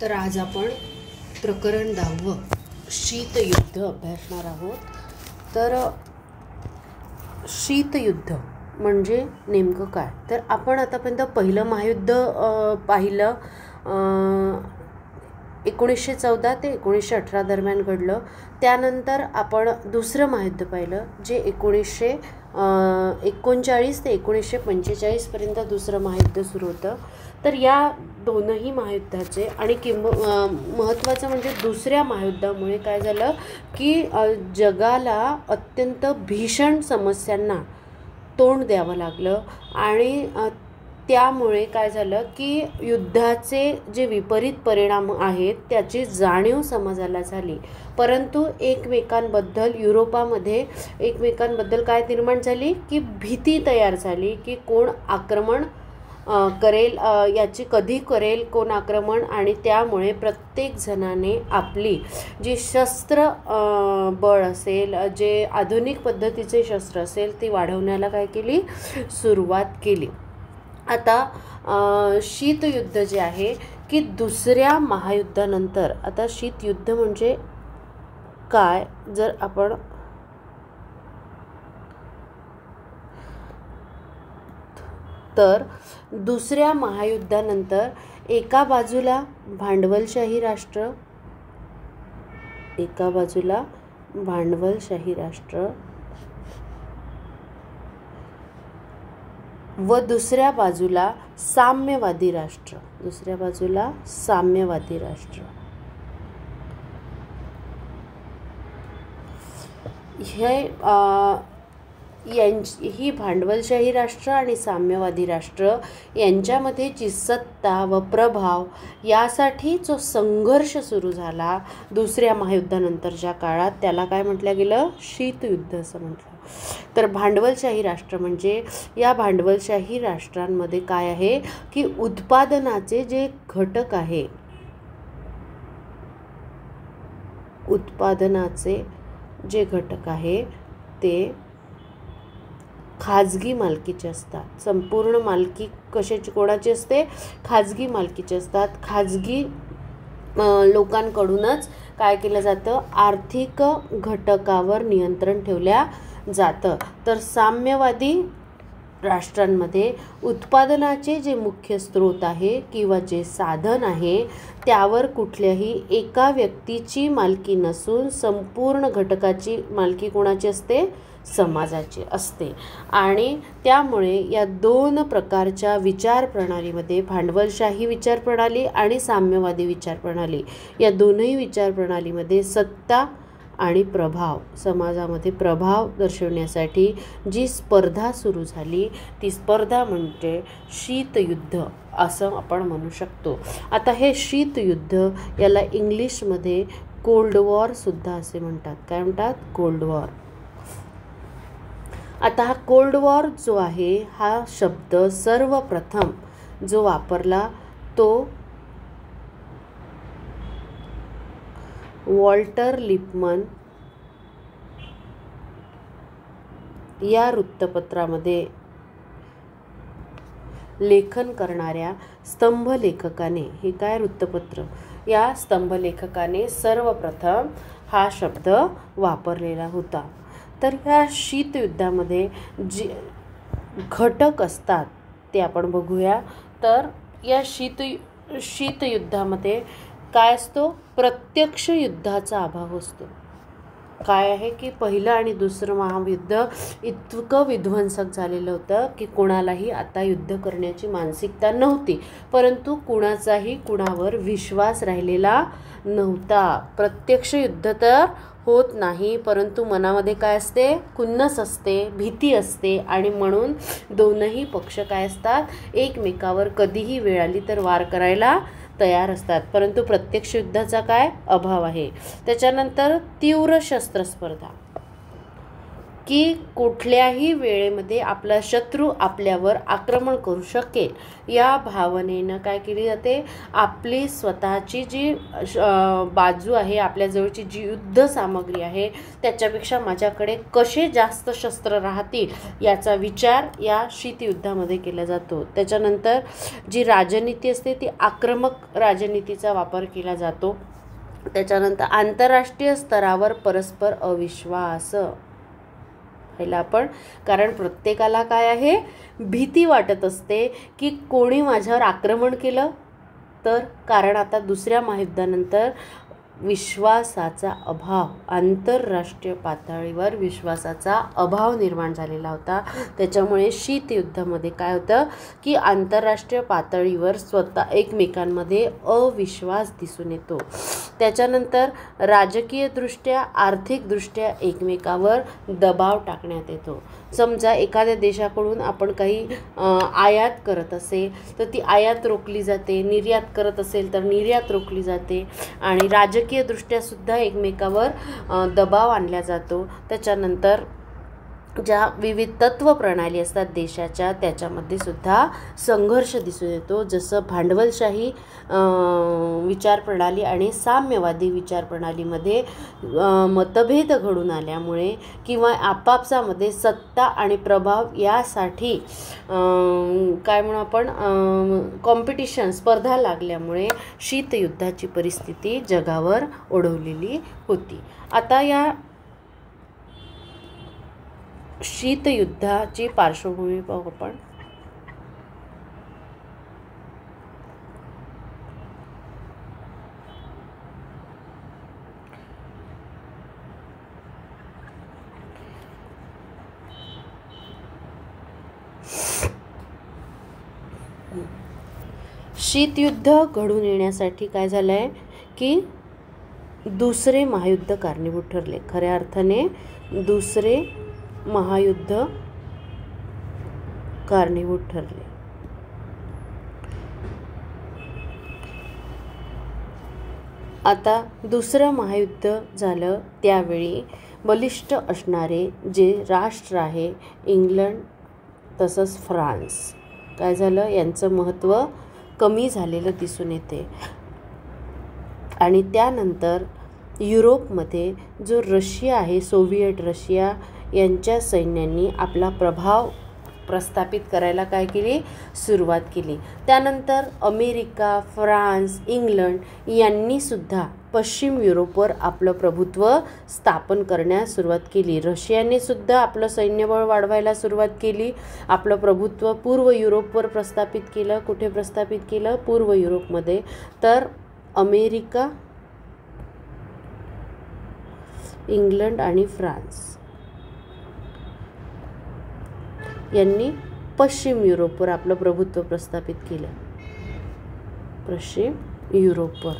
तर आज आपण प्रकरण 10 शीतयुद्ध अभ्यासणार आहोत. तर शीतयुद्ध म्हणजे नेमकं काय? तर आपण आतापर्यंत पहिलं महायुद्ध पाहिलं, 1914 ते 1918 दरम्यान घडलं. त्यानंतर आपण दुसरं महायुद्ध पाहिलं जे 1939 ते 1945 पर्यंत दुसरं महायुद्ध सुरू होतं. तर या दोनही महायुद्धाचे आणि महत्त्वाचं म्हणजे दुसऱ्या महायुद्धामुळे काय झालं की जगाला अत्यंत भीषण समस्यांना तोंड द्यावं लागलं आणि त्यामुळे काय झालं की युद्धाचे जे विपरीत परिणाम आहेत त्याची जाणीव समाजाला झाली. परंतु युरोपामध्ये एकमेकांबद्दल काय निर्माण झाली की भीती तयार झाली की कोण आक्रमण करेल, याची कधी करेल कोण आक्रमण. आणि त्यामुळे प्रत्येक जणाने आपली जी शस्त्र बळ असेल, जे आधुनिक पद्धतीचे शस्त्र असेल ती वाढवण्याला काय केली, सुरुवात केली. आता शीतयुद्ध जे आहे की दुसऱ्या महायुद्धानंतर, आता शीतयुद्ध म्हणजे काय, जर आपण तर दुसऱ्या महायुद्धानंतर एका बाजूला भांडवलशाही राष्ट्र व दुसऱ्या बाजूला साम्यवादी राष्ट्र, ही भांडवलशाही राष्ट्र आणि साम्यवादी राष्ट्र यांच्यामध्ये जी सत्ता व प्रभाव यासाठी जो संघर्ष सुरू झाला दुसऱ्या महायुद्धानंतरच्या काळात, त्याला काय म्हटलं गेलं, शीतयुद्ध असं म्हटलं. तर भांडवलशाही राष्ट्र म्हणजे या भांडवलशाही राष्ट्रांमध्ये काय आहे की उत्पादनाचे जे घटक आहे, ते खाजगी मालकीचे असतात. संपूर्ण मालकी कशाची, कोणाची असते, खाजगी मालकीचे असतात. खाजगी लोकांकडूनच काय केलं जातं, आर्थिक घटकावर नियंत्रण ठेवल्या जातं. तर साम्यवादी राष्ट्रांमध्ये उत्पादनाचे जे मुख्य स्रोत आहे किंवा जे साधन आहे त्यावर कुठल्याही एका व्यक्तीची मालकी नसून संपूर्ण घटकाची मालकी कोणाची असते, समाजाची असते. आणि त्यामुळे या दोन प्रकारच्या विचारप्रणालीमध्ये, भांडवलशाही विचारप्रणाली आणि साम्यवादी विचारप्रणाली, या दोनही विचारप्रणालीमध्ये सत्ता आणि प्रभाव, समाजामध्ये प्रभाव दर्शवण्यासाठी जी स्पर्धा सुरू झाली ती स्पर्धा म्हणजे शीतयुद्ध असं आपण म्हणू शकतो. आता हे शीतयुद्ध याला इंग्लिशमध्ये कोल्ड वॉर सुद्धा असे म्हणतात. काय म्हणतात, कोल्ड वॉर. आता हा कोल्ड वॉर जो आहे हा शब्द सर्वप्रथम जो वापरला तो वॉल्टर लिपमन या वृत्तपत्रामध्ये लेखन करणाऱ्या स्तंभलेखकाने, हे काय वृत्तपत्र, या स्तंभलेखकाने सर्वप्रथम हा शब्द वापरलेला होता. तर या शीतयुद्धामध्ये जे घटक असतात ते आपण बघूया. तर या शीतयुद्धामध्ये काय असतो, प्रत्यक्ष युद्धाचा अभाव असतो. काय आहे की पहिलं आणि दुसरं महायुद्ध इतकं विध्वंसक झालेलं होतं की कोणालाही आता युद्ध करण्याची मानसिकता नव्हती, परंतु कुणाचाही कुणावर विश्वास राहिलेला नव्हता. प्रत्यक्ष युद्ध तर होत नाही, परंतु मनामध्ये काय असते, खुन्नस असते, भीती असते आणि म्हणून दोनही पक्ष काय असतात, एकमेकावर कधीही वेळ आली तर वार करायला तयार असतात. परंतु प्रत्यक्ष युद्धाचा काय अभाव आहे. त्याच्यानंतर तीव्र शस्त्रस्पर्धा. की कुठल्याही वेळेमध्ये आपला शत्रू आपल्यावर आक्रमण करू शकेल, या भावनेनं काय केली जाते, आपली स्वतःची जी बाजू आहे, आपल्याजवळची जी युद्ध सामग्री आहे त्याच्यापेक्षा माझ्याकडे कसे जास्त शस्त्र राहतील याचा विचार या शीतयुद्धामध्ये केला जातो. त्याच्यानंतर जी राजनीती असते ती आक्रमक राजनीतीचा वापर केला जातो. त्याच्यानंतर आंतरराष्ट्रीय स्तरावर परस्पर अविश्वास पाहिला आपण, कारण प्रत्येकाला काय आहे, भीती वाटत असते की कोणी माझ्यावर आक्रमण केलं तर. कारण आता दुसऱ्या महायुद्धानंतर विश्वासाचा अभाव, आंतरराष्ट्रीय पातळीवर विश्वासाचा अभाव निर्माण झालेला होता. त्याच्यामुळे शीतयुद्धामध्ये काय होतं की आंतरराष्ट्रीय पातळीवर स्वतः एकमेकांमध्ये अविश्वास दिसून येतो. त्याच्यानंतर राजकीयदृष्ट्या, आर्थिकदृष्ट्या एकमेकावर दबाव टाकण्यात येतो. समजा एखाद्या देशाकडून आपण काही आयात करत असेल तर ती आयात रोखली जाते, निर्यात करत असेल तर निर्यात रोखली जाते, आणि राजकीयदृष्ट्या सुद्धा एकमेकावर दबाव आणला जातो. त्याच्यानंतर ज्या विविध तत्व प्रणाली असतात देशाच्या त्याच्यामध्ये सुद्धा संघर्ष दिसून येतो. जसं भांडवलशाही विचारप्रणाली आणि साम्यवादी विचारप्रणालीमध्ये मतभेद घडून आल्यामुळे किंवा आपापसामध्ये सत्ता आणि प्रभाव यासाठी काय म्हणू आपण कॉम्पिटिशन, स्पर्धा लागल्यामुळे शीतयुद्धाची परिस्थिती जगावर ओढवलेली होती. आता या शीतयुद्धाची पार्श्वभूमी पाहू आपण. शीतयुद्ध घडून येण्यासाठी काय झालंय की दुसरे महायुद्ध कारणीभूत ठरले. खऱ्या अर्थाने दुसरे महायुद्ध कारणीभूत ठरले. आता दुसरं महायुद्ध झालं त्यावेळी बलिष्ठ असणारे जे राष्ट्र आहे इंग्लंड तसंच फ्रान्स, काय झालं, यांचं महत्त्व कमी झालेलं दिसून येते. आणि त्यानंतर युरोपमध्ये जो रशिया आहे, सोव्हिएट रशिया, यांच्या सैन्यांनी आपला प्रभाव प्रस्थापित करायला काय केली, सुरुवात केली. त्यानंतर अमेरिका, फ्रान्स, इंग्लंड यांनी सुद्धा पश्चिम युरोपवर आपलं प्रभुत्व स्थापन करण्यास सुरुवात केली. रशियाने सुद्धा आपलं सैन्यबळ वाढवायला सुरुवात केली. आपलं प्रभुत्व पूर्व युरोपवर प्रस्थापित केलं. कुठे प्रस्थापित केलं, पूर्व युरोपमध्ये. तर अमेरिका, इंग्लंड आणि फ्रान्स यांनी पश्चिम युरोपवर आपलं प्रभुत्व प्रस्थापित केलं. पश्चिम युरोपवर.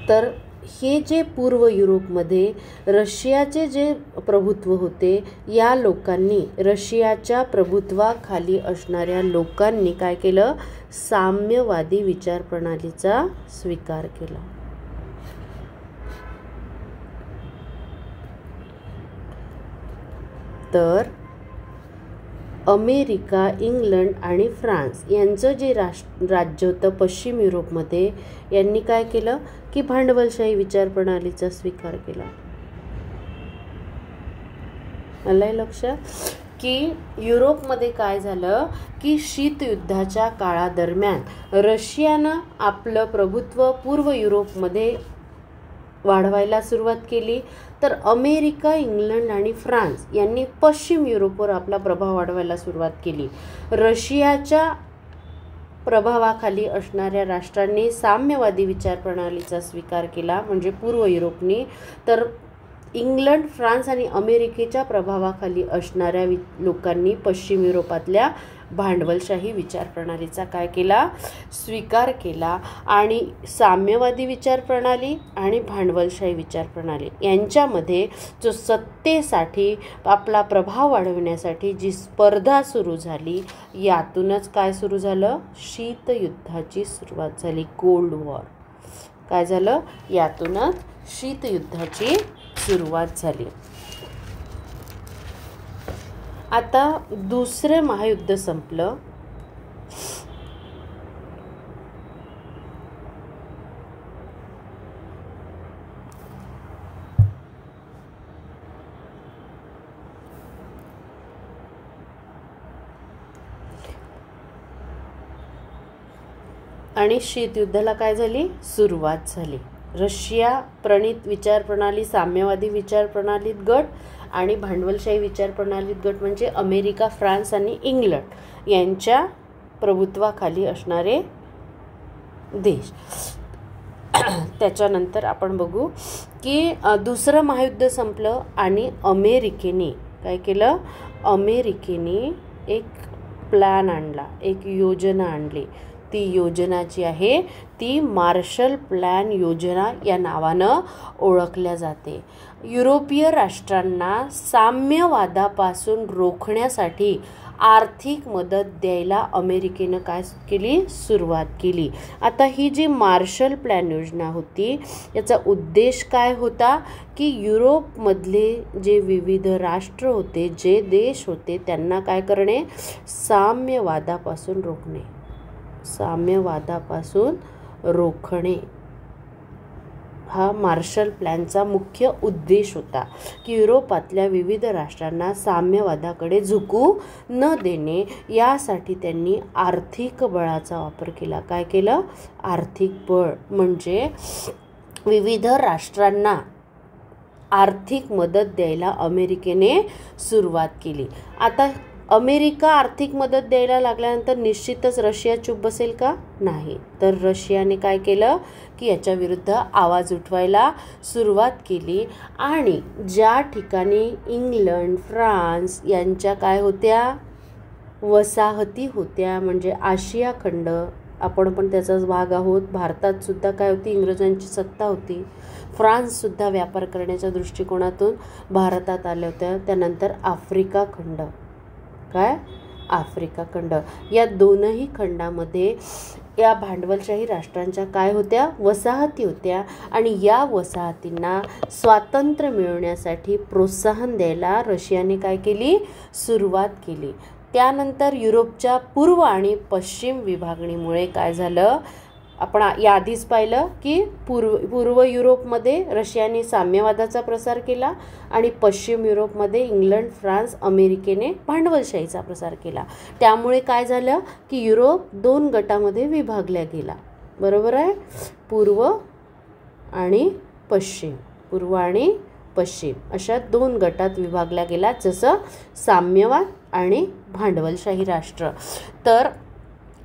तर हे जे पूर्व युरोपमध्ये रशियाचे जे प्रभुत्व होते, या लोकांनी, रशियाच्या प्रभुत्वाखाली असणाऱ्या लोकांनी काय केलं, साम्यवादी विचारप्रणालीचा स्वीकार केला. तर अमेरिका, इंग्लंड आणि फ्रान्स यांचं जे राज्य होतं पश्चिम युरोपमध्ये, यांनी काय केलं की भांडवलशाही विचारप्रणालीचा स्वीकार केला. मला लक्षात की युरोपमध्ये काय झालं की शीतयुद्धाच्या काळादरम्यान रशियानं आपलं प्रभुत्व पूर्व युरोपमध्ये वाढवायला सुरुवात केली, तर अमेरिका, इंग्लंड आणि फ्रान्स यांनी पश्चिम युरोपवर आपला प्रभाव वाढवायला सुरुवात केली. रशियाच्या प्रभावाखाली असणाऱ्या राष्ट्रांनी साम्यवादी विचारप्रणालीचा स्वीकार केला, म्हणजे पूर्व युरोपनी. तर इंग्लंड, फ्रान्स आणि अमेरिकेच्या प्रभावाखाली असणाऱ्या लोकांनी पश्चिम युरोपातल्या भांडवलशाही विचारप्रणालीचा काय केला, स्वीकार केला. आणि साम्यवादी विचारप्रणाली आणि भांडवलशाही विचारप्रणाली यांच्यामध्ये जो सत्तेसाठी आपला प्रभाव वाढवण्यासाठी जी स्पर्धा सुरू झाली, यातूनच काय सुरू झालं, शीतयुद्धाची सुरुवात झाली. Cold war. काय झालं, यातूनच शीतयुद्धाची सुरुवात झाली. आता दुसरं महायुद्ध संपलं. आणि शीतयुद्धाला काय झाली? सुरुवात झाली. रशिया प्रणित विचारप्रणाली, साम्यवादी विचारप्रणालीत गट आणि भांडवलशाही विचारप्रणालीत गट म्हणजे अमेरिका, फ्रान्स आणि इंग्लंड यांच्या प्रभुत्वाखाली असणारे देश. त्याच्यानंतर आपण बघू की दुसरं महायुद्ध संपलं आणि अमेरिकेने काय केलं? अमेरिकेने एक प्लॅन आणला, एक योजना आणली. ती योजना जी आहे ती मार्शल प्लॅन योजना या नावानं ओळखल्या जाते. युरोपीय राष्ट्रांना साम्यवादापासून रोखण्यासाठी आर्थिक मदत द्यायला अमेरिकेनं काय केली? सुरुवात केली. आता ही जी मार्शल प्लॅन योजना होती याचा उद्देश काय होता की युरोपमधले जे विविध राष्ट्र होते, जे देश होते, त्यांना काय करणे? साम्यवादापासून रोखणे. साम्यवादापासून रोखणे हा मार्शल प्लॅनचा मुख्य उद्देश होता की युरोपातल्या विविध राष्ट्रांना साम्यवादाकडे झुकू न देणे. यासाठी त्यांनी आर्थिक बळाचा वापर केला. काय केलं? आर्थिक बळ म्हणजे विविध राष्ट्रांना आर्थिक मदत द्यायला अमेरिकेने सुरुवात केली. आता अमेरिका आर्थिक मदत द्यायला लागल्यानंतर निश्चितच रशिया चूप बसेल का? नाही. तर रशियाने काय केलं की याच्या विरुद्ध आवाज उठवायला सुरुवात केली. आणि ज्या ठिकाणी इंग्लंड, फ्रान्स यांच्या काय होत्या? वसाहती होत्या, म्हणजे आशिया खंड, आपण पण त्याचाच भाग आहोत. भारतात सुद्धा काय होती? इंग्रजांची सत्ता होती. फ्रान्ससुद्धा व्यापार करण्याच्या दृष्टिकोनातून भारतात आल्या होत्या. त्यानंतर आफ्रिका खंड, काय? आफ्रिका खंड. या दोनही खंडामध्ये या भांडवलशाही राष्ट्रांच्या काय होत्या? वसाहती होत्या. आणि या वसाहतींना स्वातंत्र्य मिळवण्यासाठी प्रोत्साहन द्यायला रशियाने काय केली? सुरुवात केली. त्यानंतर युरोपच्या पूर्व आणि पश्चिम विभागणीमुळे काय झालं? आपण याआधीच पाहिलं की पूर्व युरोपमध्ये रशियाने साम्यवादाचा प्रसार केला आणि पश्चिम युरोपमध्ये इंग्लंड, फ्रान्स, अमेरिकेने भांडवलशाहीचा प्रसार केला. त्यामुळे काय झालं की युरोप दोन गटामध्ये विभागला गेला. बरोबर आहे? पूर्व आणि पश्चिम, पूर्व आणि पश्चिम अशा दोन गटात विभागला गेला, जसं साम्यवाद आणि भांडवलशाही राष्ट्र. तर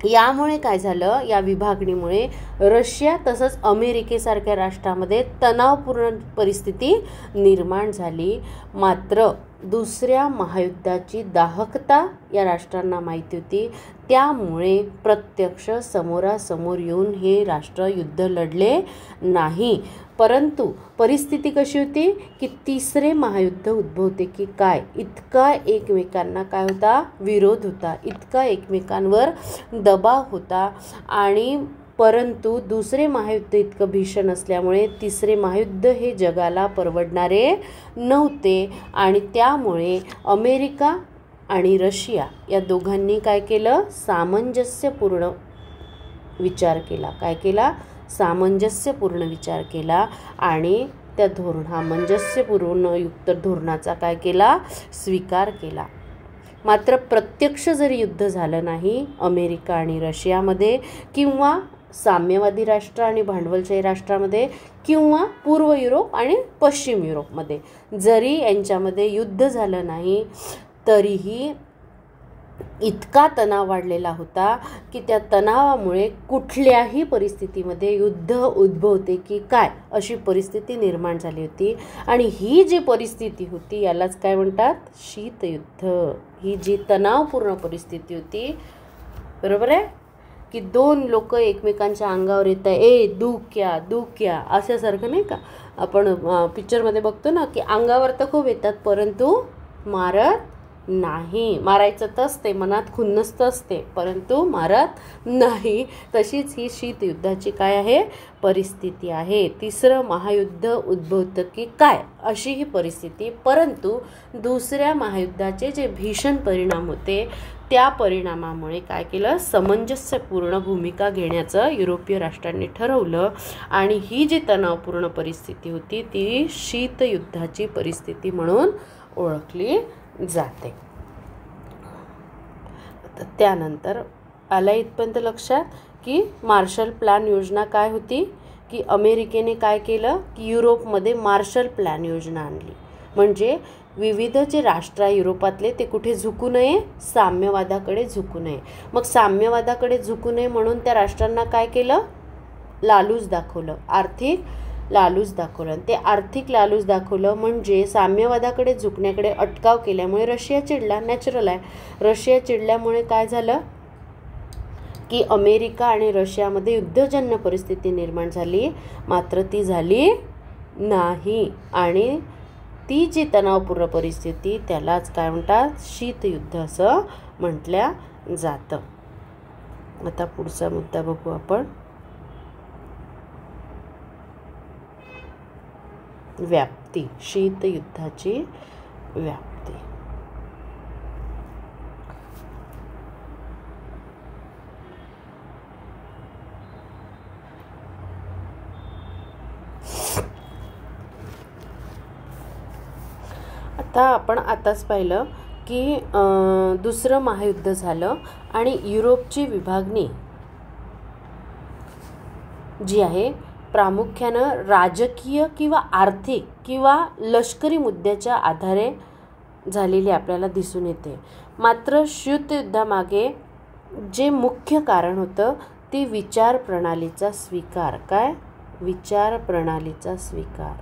यामुळे काय झालं? या विभागणीमुळे रशिया तसंच अमेरिकेसारख्या राष्ट्रामध्ये तणावपूर्ण परिस्थिती निर्माण झाली. मात्र दुसऱ्या महायुद्धाची दाहकता या राष्ट्रांना माहिती होती. त्यामुळे प्रत्यक्ष समोरासमोर येऊन हे राष्ट्र युद्ध लढले नाही. परंतु परिस्थिती कशी होती की तिसरे महायुद्ध उद्भवते की काय? इतका एकमेकांना काय होता? विरोध होता, इतका एकमेकांवर दबाव होता. आणि परंतु दुसरे महायुद्ध इतकं भीषण असल्यामुळे तिसरे महायुद्ध हे जगाला परवडणारे नव्हते. आणि त्यामुळे अमेरिका आणि रशिया या दोघांनी काय केलं? सामंजस्यपूर्ण विचार केला. काय केला? सामंजस्यपूर्ण विचार केला आणि त्या सामंजस्यपूर्ण युक्त धोरणाचा काय केला? स्वीकार केला. मात्र प्रत्यक्ष जरी युद्ध झालं नाही अमेरिका आणि रशियामध्ये, किंवा साम्यवादी राष्ट्र आणि भांडवलशाही राष्ट्रामध्ये, किंवा पूर्व युरोप आणि पश्चिम युरोपमध्ये जरी यांच्यामध्ये युद्ध झालं नाही, तरीही इतका तणाव वाढलेला होता की त्या तणावामुळे कुठल्याही परिस्थितीमध्ये युद्ध उद्भवते की काय अशी परिस्थिती निर्माण झाली होती. आणि ही जी परिस्थिती होती यालाच काय म्हणतात? शीतयुद्ध. ही जी तणावपूर्ण परिस्थिती होती, बरोबर आहे की दोन लोक एकमेकांच्या अंगावर येत आहे, ए दू क्या अशासारखं नाही का? आपण पिक्चरमध्ये बघतो ना की अंगावर तर खूप येतात परंतु मारत नाही. मारायचं तर असते, मनात खुन्नस असते, परंतु मारत नाही. तशीच ही शीतयुद्धाची काय आहे परिस्थिती आहे. तिसरं महायुद्ध उद्भवतं की काय अशी ही परिस्थिती. परंतु दुसऱ्या महायुद्धाचे जे भीषण परिणाम होते त्या परिणामामुळे काय केलं, सामंजस्यपूर्ण भूमिका घेण्याचं युरोपीय राष्ट्रांनी ठरवलं आणि ही जी तणावपूर्ण परिस्थिती होती ती शीतयुद्धाची परिस्थिती म्हणून ओळखली जाते. तर त्यानंतर आला इथपर्यंत लक्षात की मार्शल प्लॅन योजना काय होती, की अमेरिकेने काय केलं की युरोपमध्ये मार्शल प्लॅन योजना आणली. म्हणजे विविध जे राष्ट्र आहे युरोपातले ते कुठे झुकू नये, साम्यवादाकडे झुकू नये. मग साम्यवादाकडे झुकू नये म्हणून त्या राष्ट्रांना काय केलं, लालूच दाखवलं, आर्थिक लालूच दाखवलं. ते आर्थिक लालूच दाखवलं म्हणजे साम्यवादाकडे झुकण्याकडे अटकाव केल्यामुळे रशिया चिडला. नॅचरल आहे. रशिया चिडल्यामुळे काय झालं की अमेरिका आणि रशियामध्ये युद्धजन्य परिस्थिती निर्माण झाली. मात्र ती झाली नाही आणि ती जी तणावपूर्ण परिस्थिती त्यालाच काय म्हणतात, शीतयुद्ध असं म्हटल्या जातं. आता पुढचा मुद्दा बघू आपण. व्याप्ती, शीतयुद्धाची व्याप्ती. आता आपण आताच पाहिलं की दुसरं महायुद्ध झालं आणि युरोपची विभागणी जी आहे प्रामुख्यानं राजकीय किंवा आर्थिक किंवा लष्करी मुद्द्याच्या आधारे झालेली आपल्याला दिसून येते. मात्र शीतयुद्धामागे जे मुख्य कारण होतं ते विचारप्रणालीचा स्वीकार. काय, विचारप्रणालीचा स्वीकार.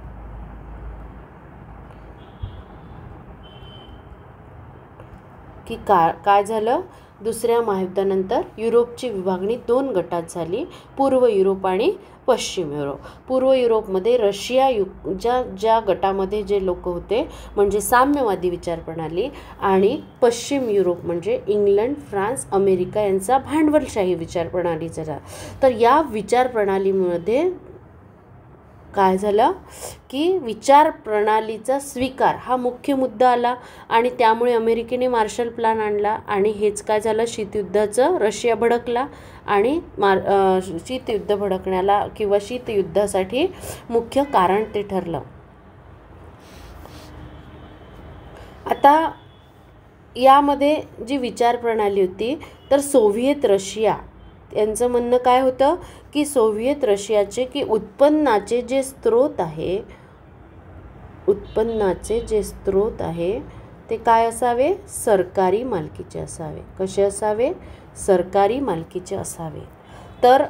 की काय झालं, दुसऱ्या महायुद्धानंतर युरोपची विभागणी 2 गटात झाली, पूर्व युरोप आणि पश्चिम युरोप. पूर्व युरोपमध्ये रशिया ज्या गटामध्ये जे लोक होते म्हणजे साम्यवादी विचारप्रणाली आणि पश्चिम युरोप म्हणजे इंग्लंड, फ्रान्स, अमेरिका यांचा भांडवलशाही विचारप्रणालीचा. तर या विचारप्रणालीमध्ये काय झालं की विचारप्रणालीचा स्वीकार हा मुख्य मुद्दा आला आणि त्यामुळे अमेरिकेने मार्शल प्लॅन आणला आणि हेच काय झालं, शीतयुद्धाचं रशिया भडकला आणि शीतयुद्ध भडकण्याला किंवा शीतयुद्धासाठी मुख्य कारण ते ठरलं. आता यामध्ये जी विचारप्रणाली होती तर सोव्हिएत रशिया यांचं म्हणणं काय होतं की सोव्हिएत रशियाचे की उत्पन्नाचे जे स्रोत आहे ते काय असावे, सरकारी मालकीचे असावे. कसे असावे, सरकारी मालकीचे असावे. तर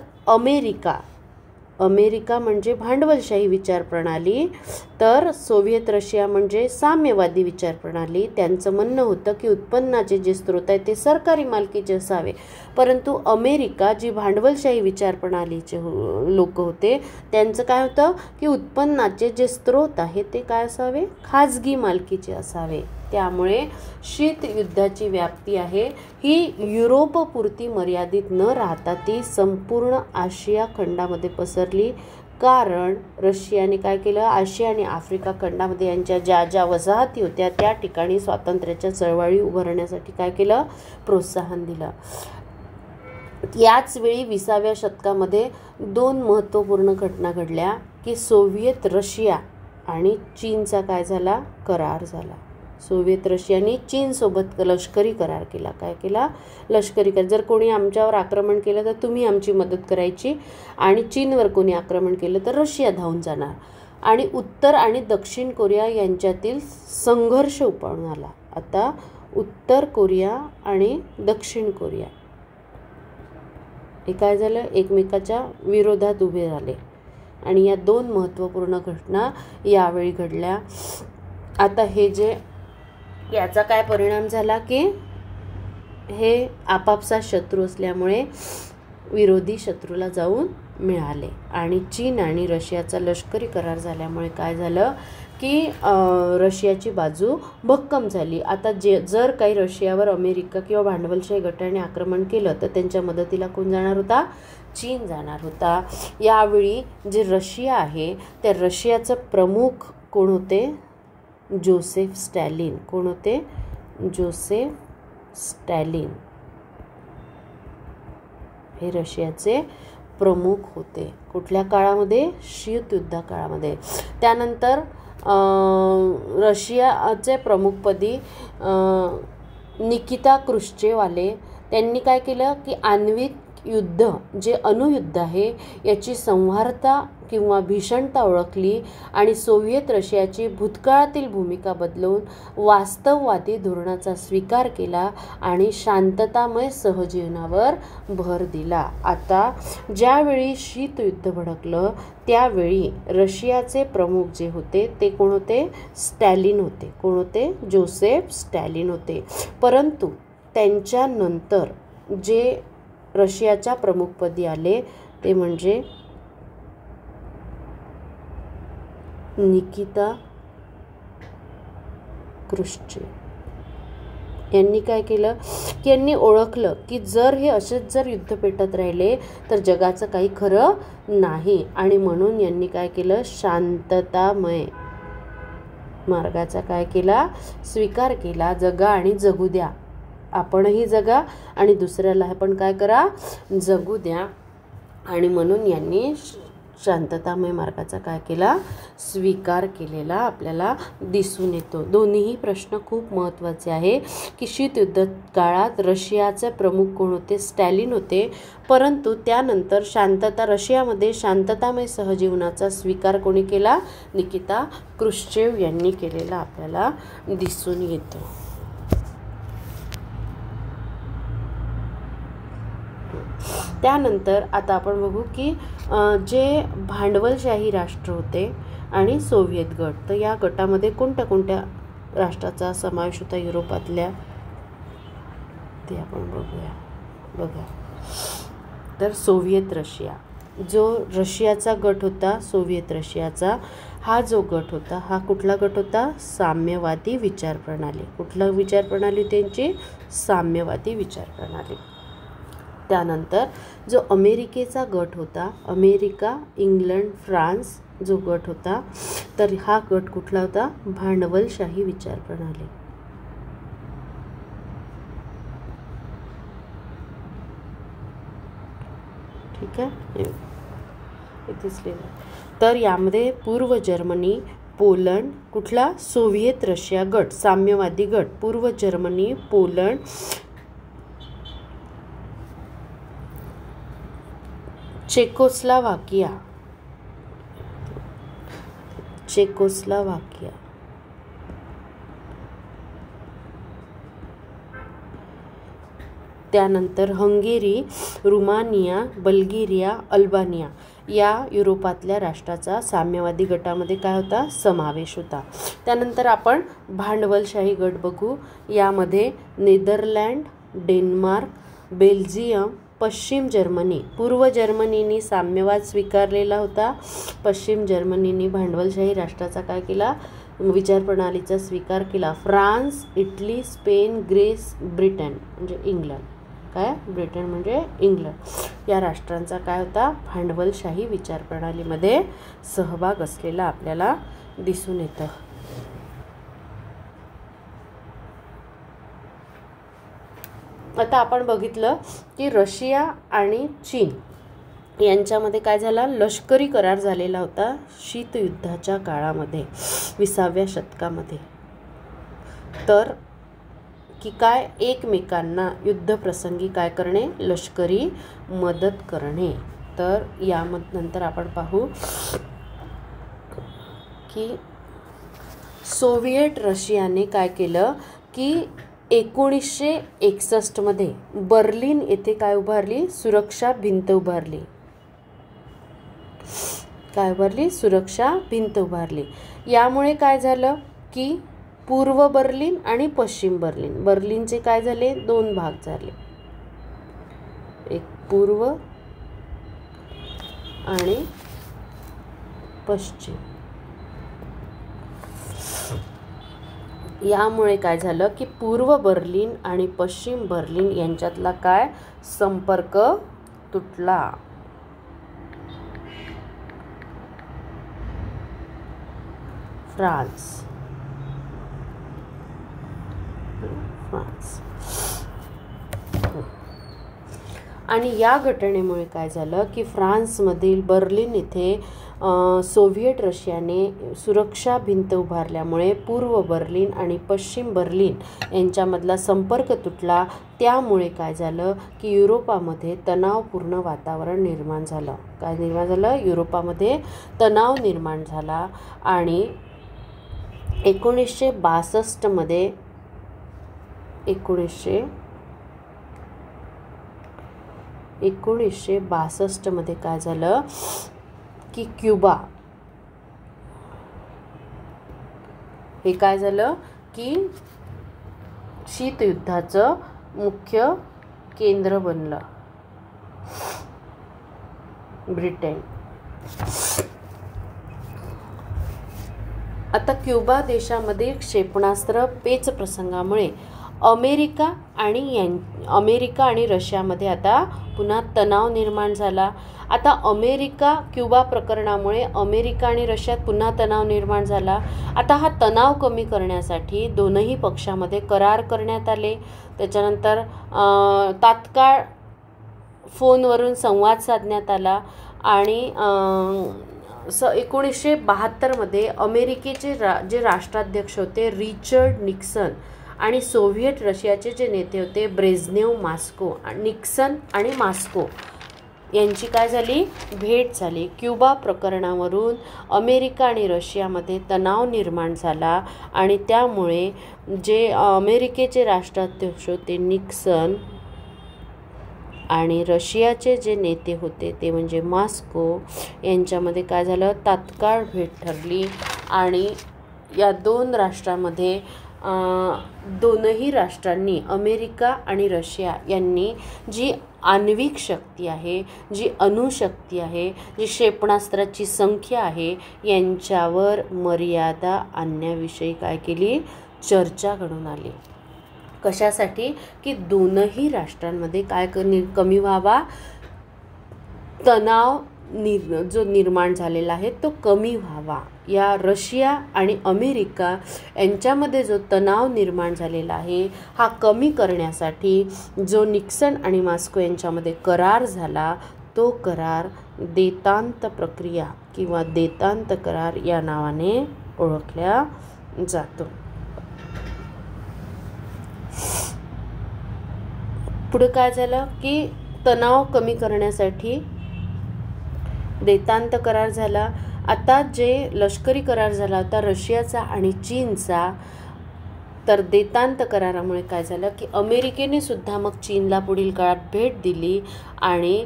अमेरिका म्हणजे भांडवलशाही विचारप्रणाली, तर सोव्हिएत रशिया म्हणजे साम्यवादी विचारप्रणाली. त्यांचं म्हणणं होतं की उत्पन्नाचे जे स्रोत आहे ते सरकारी मालकीचे असावे. परंतु अमेरिका जी भांडवलशाही विचारप्रणालीचे लोक होते त्यांचं काय होतं की उत्पन्नाचे जे स्रोत आहे ते काय असावे, खाजगी मालकीचे असावे. त्यामुळे शीतयुद्धाची व्याप्ती आहे ही युरोपपुरती मर्यादित न राहता ती संपूर्ण आशिया खंडामध्ये पसरली. कारण रशियाने काय केलं, आशिया आणि आफ्रिका खंडामध्ये यांच्या ज्या वसाहती होत्या त्या ठिकाणी स्वातंत्र्याच्या चळवळी उभारण्यासाठी काय केलं, प्रोत्साहन दिलं. याच वेळी 20व्या शतकामध्ये 2 महत्त्वपूर्ण घटना घडल्या की सोव्हिएत रशिया आणि चीनचा काय झाला, करार झाला. सोव्हिएत रशियाने चीनसोबत लष्करी करार केला. काय केला, लष्करी करार. जर कोणी आमच्यावर आक्रमण केलं तर तुम्ही आमची मदत करायची आणि चीनवर कोणी आक्रमण केलं तर रशिया धावून जाणार. आणि उत्तर आणि दक्षिण कोरिया यांच्यातील संघर्ष उफाळून आला. आता उत्तर कोरिया आणि दक्षिण कोरिया हे काय झालं, एकमेकाच्या विरोधात उभे झाले आणि या 2 महत्त्वपूर्ण घटना यावेळी घडल्या. आता हे जे याचा काय परिणाम झाला की हे आपापसात शत्रू असल्यामुळे विरोधी शत्रूला जाऊन मिळाले आणि चीन आणि रशियाचा लष्करी करार झाल्यामुळे काय झालं की रशियाची बाजू भक्कम झाली. आता जर काही रशियावर अमेरिका किंवा भांडवलशाही गटाने आक्रमण केलं तर त्यांच्या मदतीला कोण जाणार होता? चीन जाणार होता. यावेळी जे रशिया आहे त्या रशियाचं प्रमुख कोण होते? जोसेफ स्टॅलिन. कोण होते? जोसेफ स्टॅलिन हे रशियाचे प्रमुख होते. कुठल्या काळामध्ये? शीतयुद्धा काळामध्ये. त्यानंतर रशियाचे प्रमुखपदी निकिता क्रुश्चेव आले. त्यांनी काय केलं की आण्विक युद्ध जे अणुयुद्ध आहे याची संहार्दता किंवा भीषणता ओळखली आणि सोव्हिएत रशियाची भूतकाळातील भूमिका बदलून वास्तववादी धोरणाचा स्वीकार केला आणि शांततामय सहजीवनावर भर दिला. आता ज्यावेळी शीतयुद्ध भडकलं त्यावेळी रशियाचे प्रमुख जे होते ते कोण होते? स्टॅलिन होते. कोण होते? जोसेफ स्टॅलिन होते. परंतु त्यांच्यानंतर जे रशियाच्या प्रमुखपदी आले ते म्हणजे निकिता क्रुश्चेव. यांनी काय केलं की यांनी ओळखलं की जर हे असेच जर युद्ध पेटत राहिले तर जगाचं काही खरं नाही आणि म्हणून यांनी काय केलं? शांततामय मार्गाचा काय केला? स्वीकार केला. जगा आणि जगू द्या. आपणही जगा आणि दुसऱ्याला पण काय करा? जगू द्या. आणि म्हणून यांनी शांततामय मार्गाचा काय केला? स्वीकार केलेला आपल्याला दिसून येतो. दोन्हीही प्रश्न खूप महत्त्वाचे आहे की शीतयुद्ध काळात रशियाचे प्रमुख कोण होते? स्टॅलिन होते. परंतु त्यानंतर रशियामध्ये शांततामय सहजीवनाचा स्वीकार कोणी केला? निकिता क्रुश्चेव यांनी केलेला आपल्याला दिसून येतो. त्यानंतर आता आपण बघू की जे भांडवलशाही राष्ट्र होते आणि सोव्हिएत गट, तर या गटामध्ये कोणत्या कोणत्या राष्ट्राचा समावेश होता युरोपातल्या ते आपण बघा. तर सोव्हिएत रशिया, जो रशियाचा गट होता सोव्हिएत रशियाचा, हा जो गट होता हा कुठला गट होता? साम्यवादी विचारप्रणाली. कुठला विचारप्रणाली त्यांची? साम्यवादी विचारप्रणाली. त्यानंतर जो अमेरिकेचा गट होता, अमेरिका, इंग्लंड, फ्रान्स जो गट होता, तर हा गट कुठला होता? भांडवलशाही विचारप्रणाली. ठीक आहे, इथेच लिहिलं. तर यामध्ये पूर्व जर्मनी, पोलंड, कुठला? सोव्हिएत रशिया गट, साम्यवादी गट, पूर्व जर्मनी, पोलंड, चेकोस्लोवाकिया, त्यानंतर हंगेरी, रुमानिया, बल्गेरिया, अल्बानिया या युरोपातल्या राष्ट्राचा साम्यवादी गटामध्ये काय होता? समावेश होता. त्यानंतर आपण भांडवलशाही गट बघू. यामध्ये नेदरलँड, डेन्मार्क, बेल्जियम, पश्चिम जर्मनी, पूर्व जर्मनीने साम्यवाद स्वीकारलेला होता. पश्चिम जर्मनीने भांडवलशाही राष्ट्राचा काय केला? विचारप्रणालीचा स्वीकार केला. France, Italy, Spain, Greece, Britain म्हणजे इंग्लंड, काय? ब्रिटन म्हणजे इंग्लंड या राष्ट्रांचा काय होता? भांडवलशाही विचारप्रणालीमध्ये सहभाग असलेला आपल्याला दिसून येतं. आता आपण बघितलं की रशिया आणि चीन यांच्यामध्ये काय झाला? लष्करी करार झालेला होता शीतयुद्धाच्या काळामध्ये 20व्या शतकामध्ये. तर की काय? एकमेकांना युद्धप्रसंगी काय करणे? लष्करी मदत करणे. तर यानंतर आपण पाहू की सोव्हिएट रशियाने काय केलं की 1961 मध्ये बर्लिन येथे काय उभारली? सुरक्षा भिंत उभारली. काय उभारली? सुरक्षा भिंत उभारली. यामुळे काय झालं की पूर्व बर्लिन आणि पश्चिम बर्लिन, बर्लिनचे काय झाले? 2 भाग झाले, एक पूर्व आणि पश्चिम. यामुळे काय झालं की पूर्व बर्लिन आणि पश्चिम बर्लिन यांच्यातला काय संपर्क तुटला. फ्रान्स आणि या घटनेमुळे काय झालं की फ्रान्समधील बर्लिन इथे सोव्हिएट रशियाने सुरक्षा भिंत उभारल्यामुळे पूर्व बर्लिन आणि पश्चिम बर्लिन यांच्यामधला संपर्क तुटला. त्यामुळे काय झालं की युरोपामध्ये तणावपूर्ण वातावरण निर्माण झालं. काय निर्माण झालं? युरोपामध्ये तणाव निर्माण झाला आणि 1962 मध्ये 1962 मध्ये काय झालं की क्युबा हे काय झालं की शीतयुद्धाचं मुख्य केंद्र बनलं. ब्रिटन. आता क्युबा देशामध्ये क्षेपणास्त्र पेच प्रसंगामुळे अमेरिका आणि रशियामध्ये आता पुन्हा तणाव निर्माण झाला. आता क्युबा प्रकरणामुळे अमेरिका आणि रशियात पुन्हा तणाव निर्माण झाला. आता हा तणाव कमी करण्यासाठी दोनही पक्षामध्ये करार करण्यात आले. त्याच्यानंतर तात्काळ फोनवरून संवाद साधण्यात आला आणि 1972 मध्ये अमेरिकेचे जे राष्ट्राध्यक्ष होते रिचर्ड निक्सन आणि सोव्हिएट रशियाचे जे नेते होते ब्रेझनेव्ह, मास्को, निक्सन आणि मास्को यांची काय झाली? भेट झाली. क्युबा प्रकरणावरून अमेरिका आणि रशियामध्ये तणाव निर्माण झाला आणि त्यामुळे जे अमेरिकेचे राष्ट्राध्यक्ष होते निक्सन आणि रशियाचे जे नेते होते ते म्हणजे मास्को यांच्यामध्ये काय झालं? तात्काळ भेट ठरली आणि या दोन राष्ट्रांमध्ये दोनही राष्ट्रांनी अमेरिका आणि रशिया यांनी जी आण्विक शक्ती आहे, जी अणुशक्ती आहे, जी क्षेपणास्त्राची संख्या आहे यांच्यावर मर्यादा आणण्याविषयी काय केली? चर्चा घडून आली. कशासाठी? की दोनही राष्ट्रांमध्ये काय कमी व्हावा? तणाव जो निर्माण झालेला आहे तो कमी व्हावा. या रशिया आणि अमेरिका यांच्यामध्ये जो तणाव निर्माण झालेला आहे हा कमी करण्यासाठी जो निक्सन आणि मास्को यांच्यामध्ये करार झाला तो करार देतांत प्रक्रिया किंवा देतांत करार या नावाने ओळखला जातो. पुढे काय झालं की तणाव कमी करण्यासाठी देतांत करार झाला. आता जे लष्करी करार झाला होता रशियाचा आणि चीनचा, तर देतांत करारामुळे काय झालं की अमेरिकेने सुद्धा मग चीनला पुढील काळात भेट दिली आणि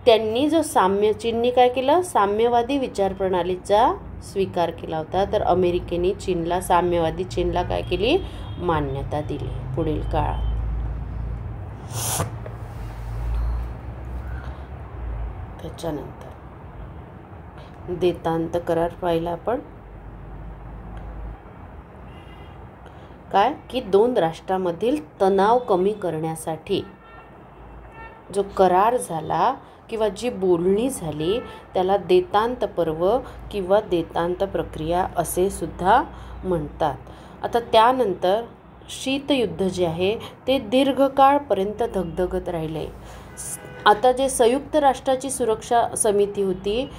त्यांनी जो चीनने काय केलं? साम्यवादी विचारप्रणालीचा स्वीकार केला होता. तर अमेरिकेने साम्यवादी चीनला काय केली? मान्यता दिली पुढील काळात. त्याच्यानंतर देतांत करार पाहिला आपण काय की दोन राष्ट्रांमधील तणाव कमी करण्यासाठी जो करार झाला किंवा जी बोलणी झाली त्याला देतांत पर्व किंवा देतांत प्रक्रिया असे सुद्धा म्हणतात. आता त्यानंतर शीतयुद्ध जे आहे ते दीर्घकाळपर्यंत धगधगत राहिले. आता जे संयुक्त राष्ट्राची सुरक्षा समिती होती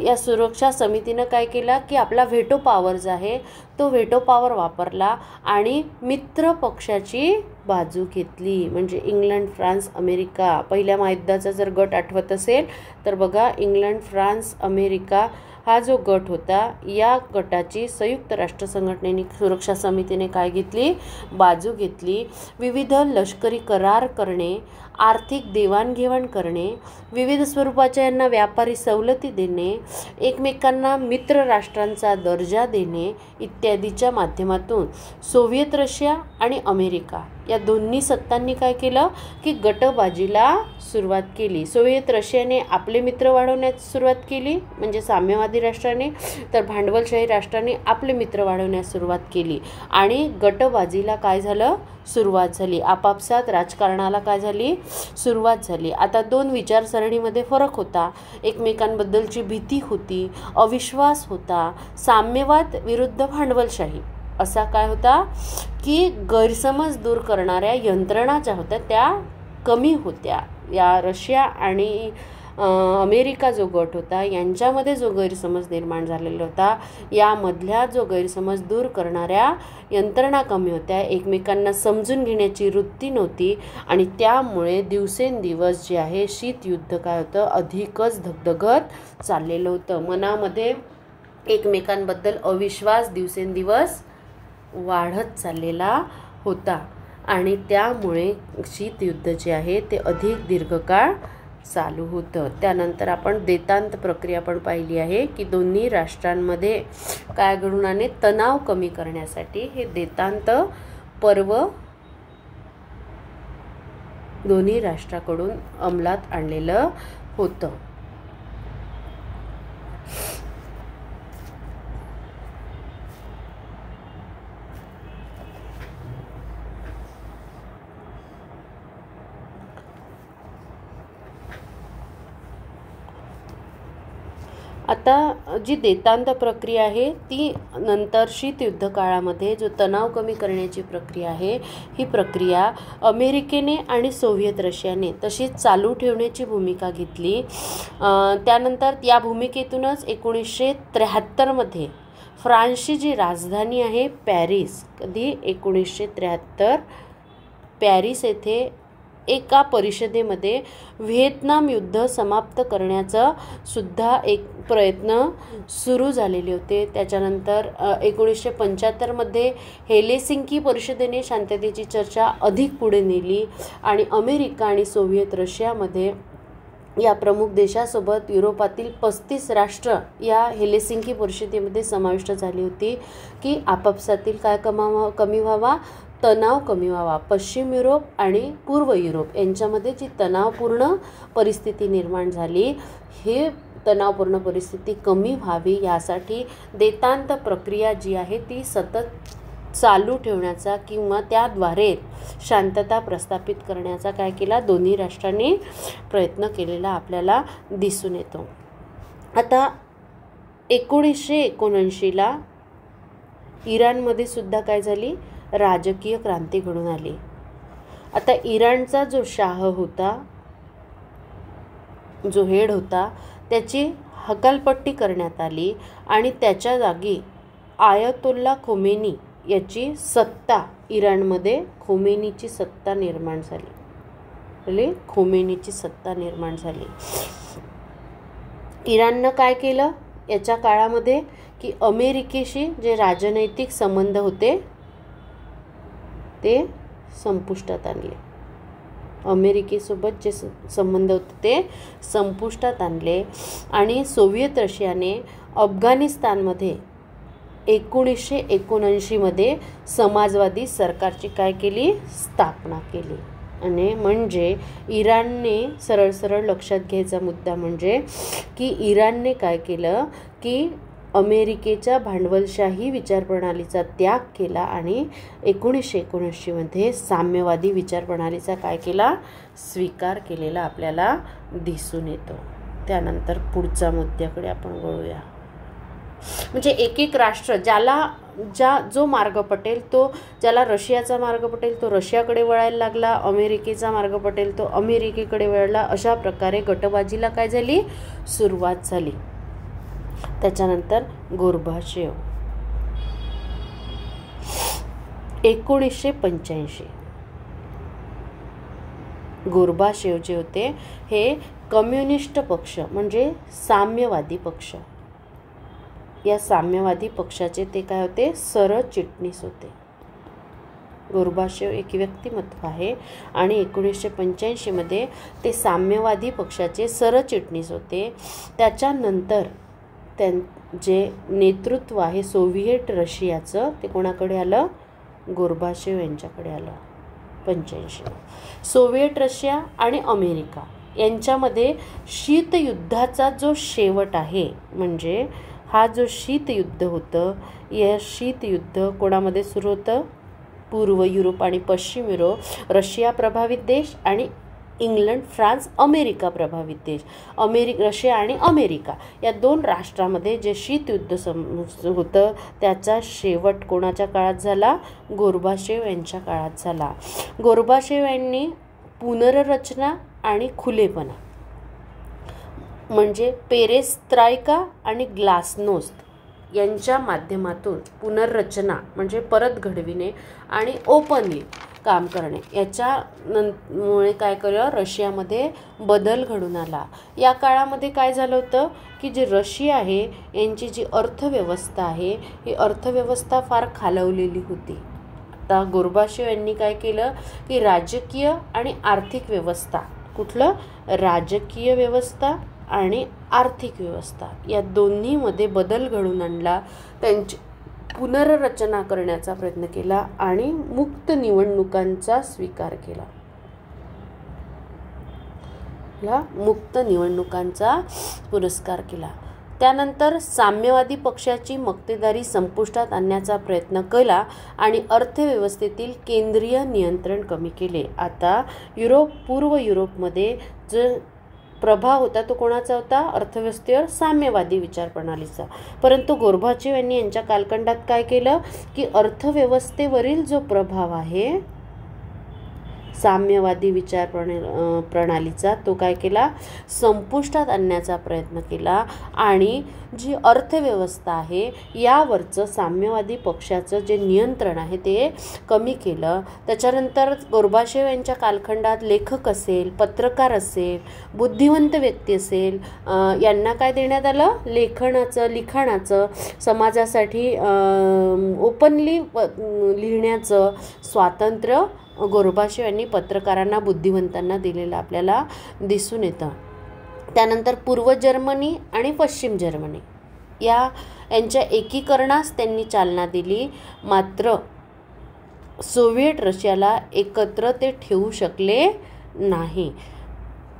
या सुरक्षा समितीनं काय केलं की आपला व्हेटो पॉवर जो आहे तो व्हेटो पॉवर वापरला आणि मित्र पक्षाची बाजू घेतली. म्हणजे इंग्लंड, फ्रान्स, अमेरिका पहिल्या महायुद्धाचा जर गट आठवत असेल तर बघा इंग्लंड, फ्रान्स, अमेरिका हा जो गट होता या गटाची संयुक्त राष्ट्र संघटनेने सुरक्षा समितीने काय घेतली? बाजू घेतली. विविध लष्करी करार करणे, आर्थिक देवाणघेवाण करणे, विविध स्वरूपाच्या यांना व्यापारी सवलती देणे, एकमेकांना मित्र राष्ट्रांचा दर्जा देणे इत्यादीच्या माध्यमातून सोव्हिएत रशिया आणि अमेरिका या दोन्ही सत्तांनी काय केलं की गटबाजीला सुरुवात केली. सोव्हिएत रशियाने आपले मित्र वाढवण्यास सुरुवात केली म्हणजे साम्यवादी राष्ट्राने, तर भांडवलशाही राष्ट्राने आपले मित्र वाढवण्यास सुरुवात केली आणि गटबाजीला काय झालं सुरुवात झाली. आपापसात राजकारणाला काय झाली सुरुवात झाली. आता दोन विचारसरणीमध्ये फरक होता. एकमेकांबद्दलची भीती होती, अविश्वास होता. साम्यवाद विरुद्ध भांडवलशाही असा काय होता की गैरसमज दूर करणाऱ्या यंत्रणा ज्या होत्या त्या कमी होत्या. या रशिया आणि अमेरिका जो गट होता यांच्यामध्ये जो गैरसमज निर्माण झालेला होता यामधल्या जो गैरसमज दूर करणाऱ्या यंत्रणा कमी होत्या. एकमेकांना समजून घेण्याची वृत्ती नव्हती आणि त्यामुळे दिवसेंदिवस जे आहे शीतयुद्ध काय होतं अधिकच धगधगत चाललेलं होतं. मनामध्ये एकमेकांबद्दल अविश्वास दिवसेंदिवस वाढत चाललेला होता आणि त्यामुळे शीतयुद्ध जे आहे ते अधिक दीर्घकाळ चालू होतं. त्यानंतर आपण देतांत प्रक्रिया पण पाहिली आहे की दोन्ही राष्ट्रांमध्ये काय घडून आले तणाव कमी करण्यासाठी हे देतांत पर्व दोन्ही राष्ट्राकडून अंमलात आणलेलं होतं. आता जी देतांत प्रक्रिया आहे ती नंतर शीतयुद्ध काळामध्ये जो तणाव कमी करण्याची प्रक्रिया आहे ही प्रक्रिया अमेरिकेने आणि सोव्हिएत रशियाने तशीच चालू ठेवण्याची भूमिका घेतली. त्यानंतर या भूमिकेतूनच 1973 फ्रान्सची जी राजधानी आहे पॅरिस, कधी 1973 पॅरिस येथे एका परिषदेमध्ये व्हिएतनाम युद्ध समाप्त करण्याचा सुद्धा एक प्रयत्न सुरू झालेले होते. त्याच्यानंतर 1975 हेलेसिंकी परिषदेने शांततेची चर्चा अधिक पुढे नेली आणि अमेरिका आणि सोव्हिएत रशियामध्ये या प्रमुख देशासोबत युरोपातील 35 राष्ट्र या हेलेसिंकी परिषदेमध्ये समाविष्ट झाली होती की आपापसातील काय कमी व्हावा तणाव कमी व्हावा. पश्चिम युरोप आणि पूर्व युरोप यांच्यामध्ये जी तणावपूर्ण परिस्थिती निर्माण झाली हे तणावपूर्ण परिस्थिती कमी व्हावी यासाठी देतांत प्रक्रिया जी आहे ती सतत चालू ठेवण्याचा किंवा त्याद्वारे शांतता प्रस्थापित करण्याचा काय केला दोन्ही राष्ट्रांनी प्रयत्न केलेला आपल्याला दिसून येतो. आता 1979 इराणमध्ये सुद्धा काय झाली राजकीय क्रांती घडून आली. आता इराणचा जो शाह होता जो हेड होता त्याची हकालपट्टी करण्यात आली आणि त्याच्या जागी आयतोल्ला खोमेनी याची सत्ता इराणमध्ये खोमेनीची सत्ता निर्माण झाली. खोमेनीची सत्ता निर्माण झाली. इराणनं काय केलं याच्या काळामध्ये की अमेरिकेशी जे राजनैतिक संबंध होते ते संपुष्टात आणले. अमेरिकेसोबत जे संबंध होते ते संपुष्टात आणले आणि सोव्हिएत रशियाने अफगाणिस्तानमध्ये 1979 समाजवादी सरकारची काय केली स्थापना केली. आणि म्हणजे इराणने सरळ लक्षात घ्यायचा मुद्दा म्हणजे की इराणने काय केलं की अमेरिकेच्या भांडवलशाही विचारप्रणालीचा त्याग केला आणि 1979 साम्यवादी विचारप्रणालीचा काय केला स्वीकार केलेला आपल्याला दिसून येतो. त्यानंतर पुढच्या मुद्द्याकडे आपण वळूया. म्हणजे एक राष्ट्र जो मार्ग पटेल तो ज्याला रशियाचा मार्ग पटेल तो रशियाकडे वळायला लागला, अमेरिकेचा मार्ग पटेल तो अमेरिकेकडे वळला. अशा प्रकारे गटबाजीला काय झाली सुरुवात झाली. त्याच्यानंतर गोर्बाचेव 1985 गोर्बाचेव जे होते हे कम्युनिस्ट पक्ष म्हणजे साम्यवादी पक्ष या साम्यवादी पक्षाचे ते काय होते सरचिटणीस होते. गोर्बाचेव एक व्यक्तिमत्व आहे आणि 1985 ते साम्यवादी पक्षाचे सरचिटणीस होते. त्याच्यानंतर जे नेतृत्व आहे सोव्हिएट रशियाचं ते कोणाकडे आलं गोर्बाचेव यांच्याकडे आलं. 85. सोव्हिएट रशिया आणि अमेरिका यांच्यामध्ये शीतयुद्धाचा जो शेवट आहे, म्हणजे हा जो शीतयुद्ध होतं, या शीतयुद्ध कोणामध्ये सुरू होतं? पूर्व युरोप आणि पश्चिम युरोप, रशिया प्रभावित देश आणि इंग्लंड, फ्रान्स, अमेरिका प्रभावित देश, रशिया आणि अमेरिका या दोन राष्ट्रामध्ये जे शीतयुद्ध होतं त्याचा शेवट कोणाच्या काळात झाला? गोर्बाचेव यांच्या काळात झाला. गोर्बाचेव यांनी पुनर्रचना आणि खुलेपणा म्हणजे पेरेस्ट्रायका आणि ग्लासनोस्त यांच्या माध्यमातून पुनर्रचना म्हणजे परत घडविणे आणि ओपनली काम करणे याच्यामुळे काय केलं? रशियामध्ये बदल घडून आला. या काळामध्ये काय झालं होतं की जे रशिया आहे यांची जी अर्थव्यवस्था आहे ही अर्थव्यवस्था फार खालवलेली होती. आता गोर्बाचेव यांनी काय केलं की राजकीय आणि आर्थिक व्यवस्था, कुठलं? राजकीय व्यवस्था आणि आर्थिक व्यवस्था या दोन्हीमध्ये बदल घडून आणला. त्यांची पुनर्रचना करण्याचा प्रयत्न केला आणि मुक्त निवडणुकांचा स्वीकार केला. मुक्त निवडणुकांचा पुरस्कार केला. त्यानंतर साम्यवादी पक्षाची मक्तेदारी संपुष्टात आणण्याचा प्रयत्न केला आणि अर्थव्यवस्थेतील केंद्रीय नियंत्रण कमी केले. आता पूर्व युरोपमध्ये जो प्रभाव होता तो कोणाचा होता? अर्थव्यवस्थेवर साम्यवादी विचारप्रणालीचा. परंतु गोर्बाचेव यांनी यांच्या कालखंडात काय केलं की अर्थव्यवस्थेवरील जो प्रभाव आहे साम्यवादी प्रणालीचा तो काय केला? संपुष्टात आणण्याचा प्रयत्न केला आणि जी अर्थव्यवस्था आहे यावरचं साम्यवादी पक्षाचं जे नियंत्रण आहे ते कमी केलं. त्याच्यानंतर गोर्बाचेव यांच्या कालखंडात लेखक असेल, पत्रकार असेल, बुद्धिवंत व्यक्ती असेल यांना काय देण्यात आलं? लिखाणाचं समाजासाठी ओपनली लिहिण्याचं स्वातंत्र्य गोर्बाचेव यांनी पत्रकारांना, बुद्धिवंतांना दिलेलं आपल्याला दिसून येतं. त्यानंतर पूर्व जर्मनी आणि पश्चिम जर्मनी यांच्या एकीकरणास त्यांनी चालना दिली. मात्र सोव्हिएट रशियाला एकत्र ते ठेवू शकले नाही.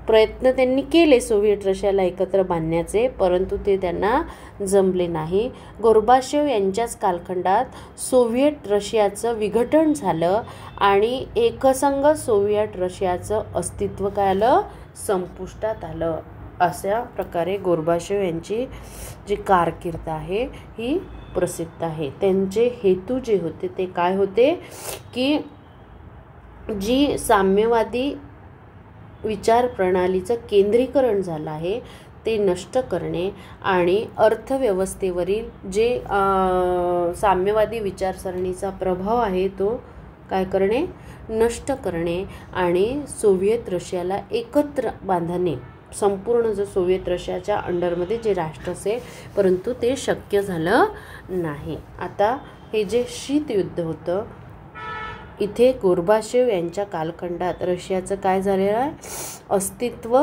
प्रयत्न त्यांनी केले सोव्हिएट रशियाला एकत्र बांधण्याचे, परंतु ते त्यांना जमले नाही. गोर्बाचेव यांच्याच कालखंडात सोव्हिएट रशियाचं विघटन झालं आणि एकसंघ सोव्हिएट रशियाचं अस्तित्व काय आलं? संपुष्टात आलं. अशा प्रकारे गोर्बाचेव यांची जी कारकीर्द आहे ही प्रसिद्ध आहे. त्यांचे हेतू जे होते ते काय होते की जी साम्यवादी विचार प्रणालीचं केंद्रीकरण झालं आहे ते नष्ट करणे आणि अर्थव्यवस्थेवरील जे साम्यवादी विचारसरणीचा प्रभाव आहे तो काय करणे? नष्ट करणे आणि सोव्हिएत रशियाला एकत्र बांधणे. संपूर्ण जो सोव्हिएत रशियाच्या अंडरमध्ये जे राष्ट्र असेल परंतु ते शक्य झालं नाही. आता हे जे शीतयुद्ध होतं इथे गोर्बाचेव यांच्या कालखंडात रशियाचं काय झालेलं आहे? अस्तित्व,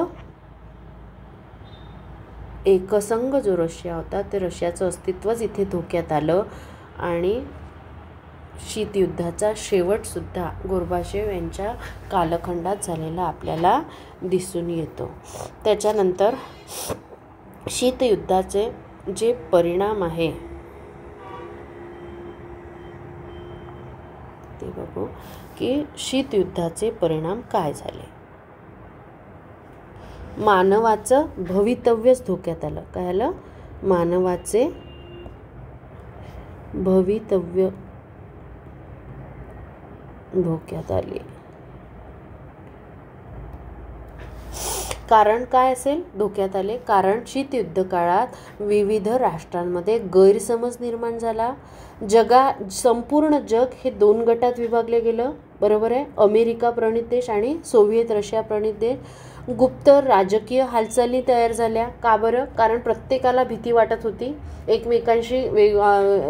एकसंघ जो रशिया होता ते रशियाचं अस्तित्वच इथे धोक्यात आलं आणि शीतयुद्धाचा शेवटसुद्धा गोर्बाचेव यांच्या कालखंडात झालेला आपल्याला दिसून येतो. त्याच्यानंतर शीतयुद्धाचे जे परिणाम आहे ते बघू की शीतयुद्धाचे परिणाम काय झाले. मानवाचं भवितव्यच धोक्यात आलं. काय आलं? मानवाचे भवितव्य धोक्यात आले. कारण काय असेल धोक्यात आले? कारण शीतयुद्ध काळात विविध राष्ट्रांमध्ये गैरसमज निर्माण झाला. संपूर्ण जग हे दोन गटात विभागले गेलं. बरोबर आहे? अमेरिका प्रणित देश आणि सोव्हिएत रशिया प्रणित देश. गुप्त राजकीय हालचाली तयार झाल्या. का बरं? कारण प्रत्येकाला भीती वाटत होती.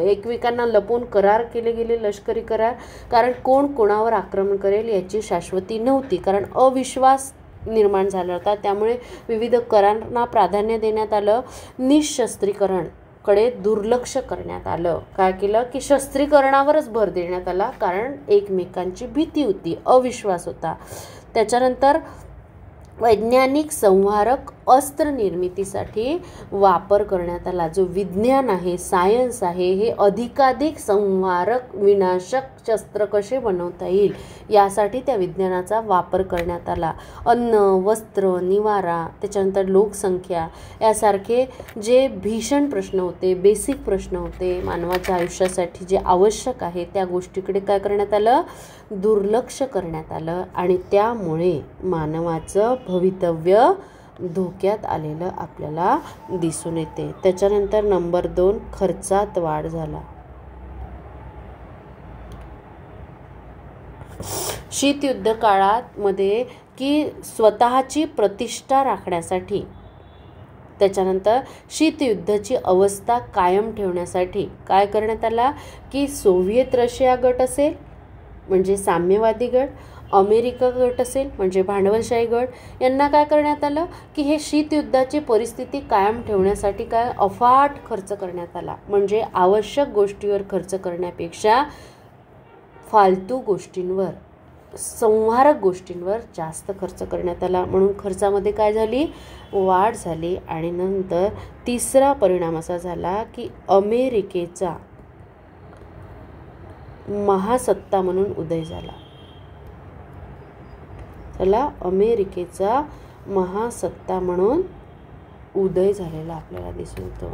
एकमेकांना लपवून करार केले गेले, लष्करी करार. कारण कोण कोणावर आक्रमण करेल याची शाश्वती नव्हती. कारण अविश्वास निर्माण झाला होता. त्यामुळे विविध करारांना प्राधान्य देण्यात आलं. निशस्त्रीकरण कडे दुर्लक्ष करण्यात आलं. काय केलं की शस्त्रीकरणावरच भर देण्यात आला, कारण एकमेकांची भीती होती, अविश्वास होता. त्याच्यानंतर वैज्ञानिक संहारक अस्त्र निर्मितीसाठी वापर करण्यात आला. जो विज्ञान आहे, सायन्स आहे, हे अधिकाधिक संहारक विनाशक शस्त्र कसे बनवता येईल यासाठी त्या विज्ञानाचा वापर करण्यात आला. अन्न, वस्त्र, निवारा, त्याच्यानंतर लोकसंख्या यासारखे जे भीषण प्रश्न होते, बेसिक प्रश्न होते मानवाच्या आयुष्यासाठी जे आवश्यक आहे, त्या गोष्टीकडे काय करण्यात आलं, दुर्लक्ष करण्यात आलं आणि त्यामुळे मानवाचं भवितव्य धोक्यात आलेलं आपल्याला दिसून येते. त्याच्यानंतर नंबर 2, खर्चात वाढ झाला. शीतयुद्ध काळात मध्ये की स्वतःची प्रतिष्ठा राखण्यासाठी, त्याच्यानंतर शीतयुद्धाची अवस्था कायम ठेवण्यासाठी काय करण्यात आला की सोव्हिएत रशिया गट असेल म्हणजे साम्यवादी गट, अमेरिका गट असेल म्हणजे भांडवलशाही गट, यांना काय करण्यात आलं की हे शीतयुद्धाची परिस्थिती कायम ठेवण्यासाठी काय अफाट खर्च करण्यात आला. म्हणजे आवश्यक गोष्टीवर खर्च करण्यापेक्षा फालतू गोष्टींवर, संहारक गोष्टींवर जास्त खर्च करण्यात आला. म्हणून खर्चामध्ये काय झाली, वाढ झाली. आणि नंतर तिसरा परिणाम असा झाला की अमेरिकेचा महासत्ता म्हणून उदय झाला. त्याला अमेरिकेचा महासत्ता म्हणून उदय झालेला आपल्याला दिसून येतो.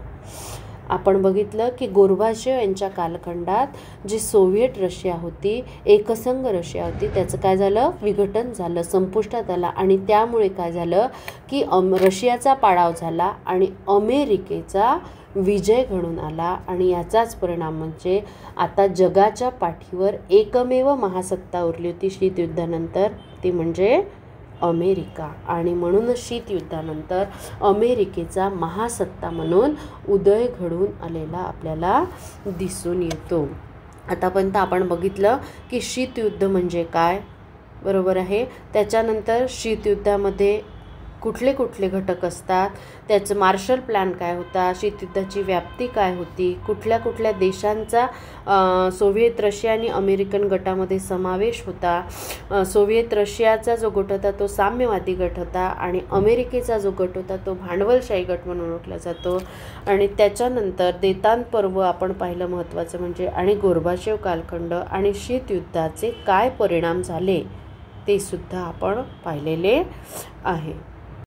आपण बघितलं की गोर्बाचेव यांच्या कालखंडात जी सोव्हिएट रशिया होती, एकसंघ रशिया होती, त्याचं काय झालं, विघटन झालं, संपुष्टात आला. आणि त्यामुळे काय झालं की रशियाचा पाडाव झाला आणि अमेरिकेचा विजय घडून आला. आणि याचाच परिणाम म्हणजे आता जगाच्या पाठीवर एकमेव महासत्ता उरली होती शीतयुद्धानंतर, ती म्हणजे अमेरिका. आणि म्हणूनच शीतयुद्धानंतर अमेरिकेचा महासत्ता म्हणून उदय घडून आलेला आपल्याला दिसून येतो. आतापर्यंत आपण बघितलं की शीतयुद्ध म्हणजे काय, बरोबर आहे. त्याच्यानंतर शीतयुद्धामध्ये कुठले कुठले घटक असतात, त्याचं मार्शल प्लॅन काय होता, शीतयुद्धाची व्याप्ती काय होती, कुठल्या कुठल्या देशांचा सोव्हिएत रशिया आणि अमेरिकन गटामध्ये समावेश होता. सोव्हिएत रशियाचा जो गट होता तो साम्यवादी गट होता आणि अमेरिकेचा जो गट होता तो भांडवलशाही गट म्हणून ओळखला जातो. आणि त्याच्यानंतर देतान पर्व आपण पाहिलं महत्त्वाचं म्हणजे, आणि गोर्बाचेव कालखंड आणि शीतयुद्धाचे काय परिणाम झाले ते सुद्धा आपण पाहिलेले आहे.